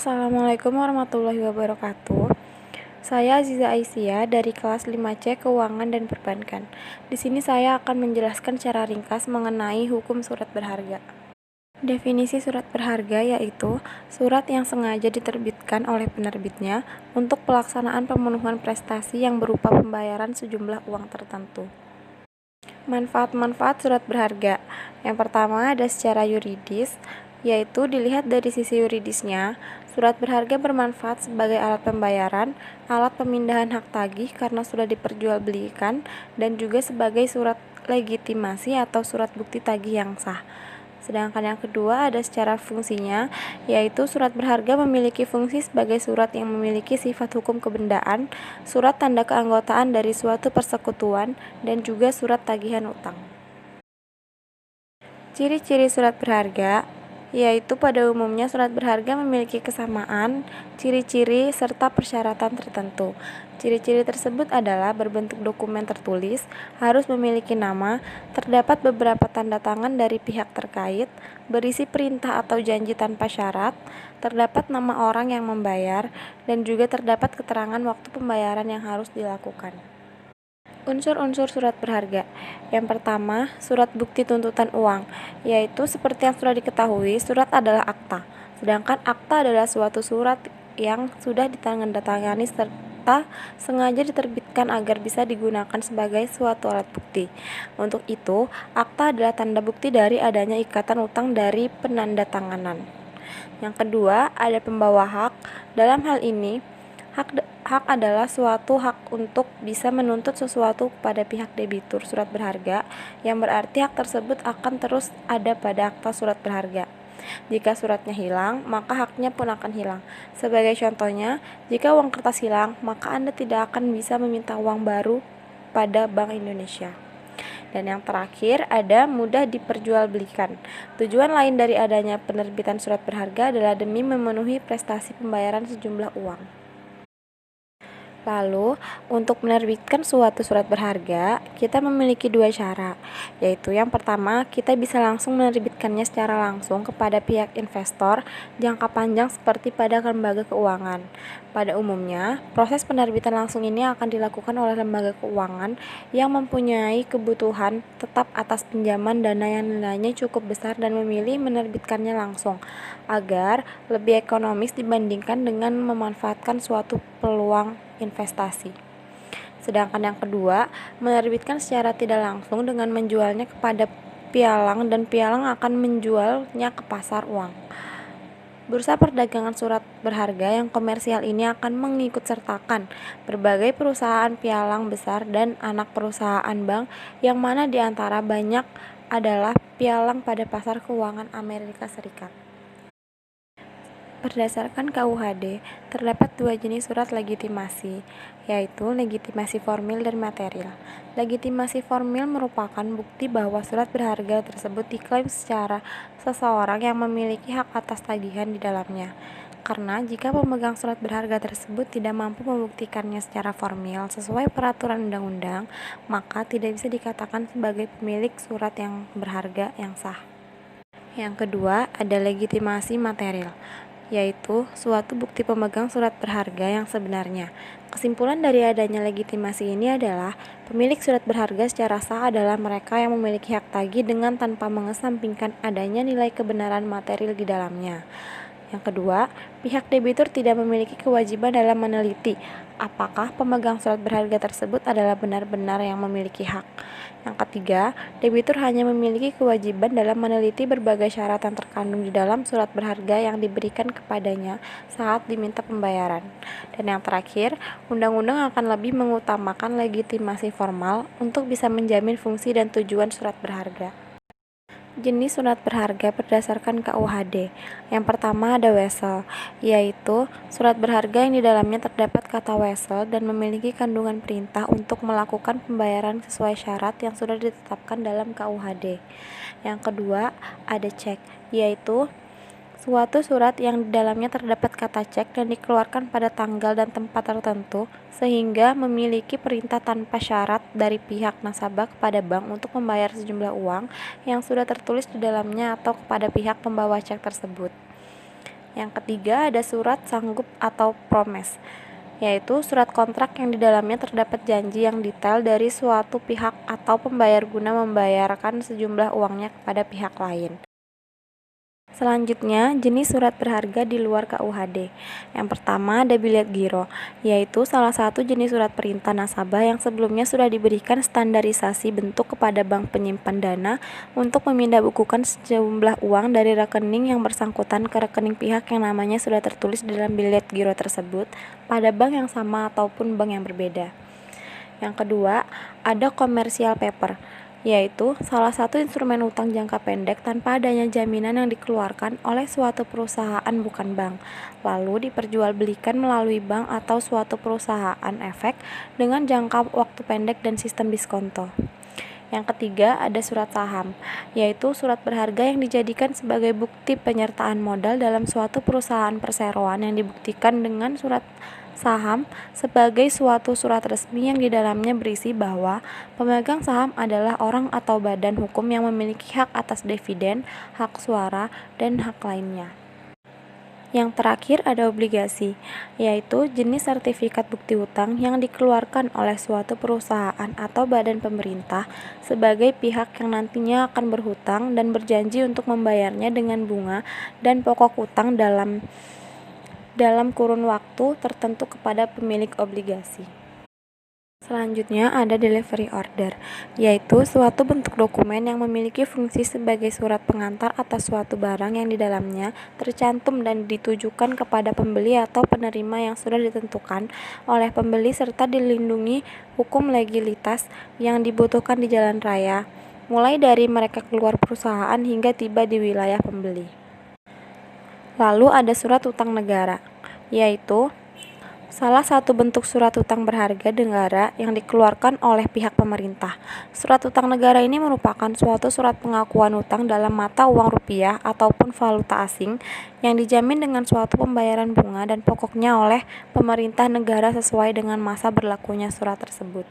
Assalamualaikum warahmatullahi wabarakatuh. Saya Aziza Aisyah dari kelas 5C Keuangan dan Perbankan. Di sini saya akan menjelaskan secara ringkas mengenai hukum surat berharga. Definisi surat berharga yaitu surat yang sengaja diterbitkan oleh penerbitnya untuk pelaksanaan pemenuhan prestasi yang berupa pembayaran sejumlah uang tertentu. Manfaat-manfaat surat berharga. Yang pertama ada secara yuridis, yaitu dilihat dari sisi yuridisnya, surat berharga bermanfaat sebagai alat pembayaran, alat pemindahan hak tagih karena sudah diperjualbelikan, dan juga sebagai surat legitimasi atau surat bukti tagih yang sah. Sedangkan yang kedua ada secara fungsinya, yaitu surat berharga memiliki fungsi sebagai surat yang memiliki sifat hukum kebendaan, surat tanda keanggotaan dari suatu persekutuan, dan juga surat tagihan utang. Ciri-ciri surat berharga yaitu pada umumnya surat berharga memiliki kesamaan, ciri-ciri, serta persyaratan tertentu. Ciri-ciri tersebut adalah berbentuk dokumen tertulis, harus memiliki nama, terdapat beberapa tanda tangan dari pihak terkait, berisi perintah atau janji tanpa syarat, terdapat nama orang yang membayar, dan juga terdapat keterangan waktu pembayaran yang harus dilakukan. Unsur-unsur surat berharga. Yang pertama, surat bukti tuntutan uang, yaitu seperti yang sudah diketahui, surat adalah akta. Sedangkan akta adalah suatu surat yang sudah ditandatangani serta sengaja diterbitkan agar bisa digunakan sebagai suatu alat bukti. Untuk itu, akta adalah tanda bukti dari adanya ikatan utang dari penandatanganan. Yang kedua, ada pembawa hak. Dalam hal ini, hak adalah suatu hak untuk bisa menuntut sesuatu kepada pihak debitur surat berharga, yang berarti hak tersebut akan terus ada pada akta surat berharga. Jika suratnya hilang, maka haknya pun akan hilang. Sebagai contohnya, jika uang kertas hilang, maka Anda tidak akan bisa meminta uang baru pada Bank Indonesia. Dan yang terakhir ada mudah diperjualbelikan. Tujuan lain dari adanya penerbitan surat berharga adalah demi memenuhi prestasi pembayaran sejumlah uang. Lalu, untuk menerbitkan suatu surat berharga, kita memiliki dua cara, yaitu yang pertama, kita bisa langsung menerbitkannya secara langsung kepada pihak investor jangka panjang seperti pada lembaga keuangan. Pada umumnya, proses penerbitan langsung ini akan dilakukan oleh lembaga keuangan yang mempunyai kebutuhan tetap atas pinjaman dana yang nilainya cukup besar dan memilih menerbitkannya langsung, agar lebih ekonomis dibandingkan dengan memanfaatkan suatu peluang investasi. Sedangkan yang kedua, menerbitkan secara tidak langsung dengan menjualnya kepada pialang dan pialang akan menjualnya ke pasar uang. Bursa perdagangan surat berharga yang komersial ini akan mengikut sertakan berbagai perusahaan pialang besar dan anak perusahaan bank yang mana diantara banyak adalah pialang pada pasar keuangan Amerika Serikat. Berdasarkan KUHD, terdapat dua jenis surat legitimasi, yaitu legitimasi formil dan material. Legitimasi formil merupakan bukti bahwa surat berharga tersebut diklaim secara seseorang yang memiliki hak atas tagihan di dalamnya. Karena jika pemegang surat berharga tersebut tidak mampu membuktikannya secara formil sesuai peraturan undang-undang, maka tidak bisa dikatakan sebagai pemilik surat yang berharga yang sah. Yang kedua, ada legitimasi material, yaitu suatu bukti pemegang surat berharga yang sebenarnya. Kesimpulan dari adanya legitimasi ini adalah pemilik surat berharga secara sah adalah mereka yang memiliki hak tagih dengan tanpa mengesampingkan adanya nilai kebenaran material di dalamnya. Yang kedua, pihak debitur tidak memiliki kewajiban dalam meneliti apakah pemegang surat berharga tersebut adalah benar-benar yang memiliki hak. Yang ketiga, debitur hanya memiliki kewajiban dalam meneliti berbagai syarat yang terkandung di dalam surat berharga yang diberikan kepadanya saat diminta pembayaran. Dan yang terakhir, undang-undang akan lebih mengutamakan legitimasi formal untuk bisa menjamin fungsi dan tujuan surat berharga. Jenis surat berharga berdasarkan KUHD. Yang pertama ada wesel, yaitu surat berharga yang di dalamnya terdapat kata wesel dan memiliki kandungan perintah untuk melakukan pembayaran sesuai syarat yang sudah ditetapkan dalam KUHD. Yang kedua ada cek, yaitu suatu surat yang di dalamnya terdapat kata cek dan dikeluarkan pada tanggal dan tempat tertentu sehingga memiliki perintah tanpa syarat dari pihak nasabah kepada bank untuk membayar sejumlah uang yang sudah tertulis di dalamnya atau kepada pihak pembawa cek tersebut. Yang ketiga ada surat sanggup atau promes, yaitu surat kontrak yang di dalamnya terdapat janji yang detail dari suatu pihak atau pembayar guna membayarkan sejumlah uangnya kepada pihak lain. Selanjutnya, jenis surat berharga di luar KUHD. Yang pertama ada bilet giro, yaitu salah satu jenis surat perintah nasabah yang sebelumnya sudah diberikan standarisasi bentuk kepada bank penyimpan dana untuk memindahbukukan sejumlah uang dari rekening yang bersangkutan ke rekening pihak yang namanya sudah tertulis di dalam bilet giro tersebut pada bank yang sama ataupun bank yang berbeda. Yang kedua, ada commercial paper, yaitu salah satu instrumen utang jangka pendek tanpa adanya jaminan yang dikeluarkan oleh suatu perusahaan bukan bank, lalu diperjualbelikan melalui bank atau suatu perusahaan efek dengan jangka waktu pendek dan sistem diskonto. Yang ketiga ada surat saham, yaitu surat berharga yang dijadikan sebagai bukti penyertaan modal dalam suatu perusahaan perseroan yang dibuktikan dengan surat saham sebagai suatu surat resmi yang di dalamnya berisi bahwa pemegang saham adalah orang atau badan hukum yang memiliki hak atas dividen, hak suara, dan hak lainnya. Yang terakhir ada obligasi, yaitu jenis sertifikat bukti hutang yang dikeluarkan oleh suatu perusahaan atau badan pemerintah sebagai pihak yang nantinya akan berhutang dan berjanji untuk membayarnya dengan bunga dan pokok hutang dalam kurun waktu tertentu kepada pemilik obligasi. Selanjutnya ada delivery order, yaitu suatu bentuk dokumen yang memiliki fungsi sebagai surat pengantar atas suatu barang yang di dalamnya tercantum dan ditujukan kepada pembeli atau penerima yang sudah ditentukan oleh pembeli serta dilindungi hukum legalitas yang dibutuhkan di jalan raya, mulai dari mereka keluar perusahaan hingga tiba di wilayah pembeli. Lalu ada surat utang negara, yaitu salah satu bentuk surat utang berharga negara yang dikeluarkan oleh pihak pemerintah. Surat utang negara ini merupakan suatu surat pengakuan utang dalam mata uang rupiah ataupun valuta asing yang dijamin dengan suatu pembayaran bunga dan pokoknya oleh pemerintah negara sesuai dengan masa berlakunya surat tersebut.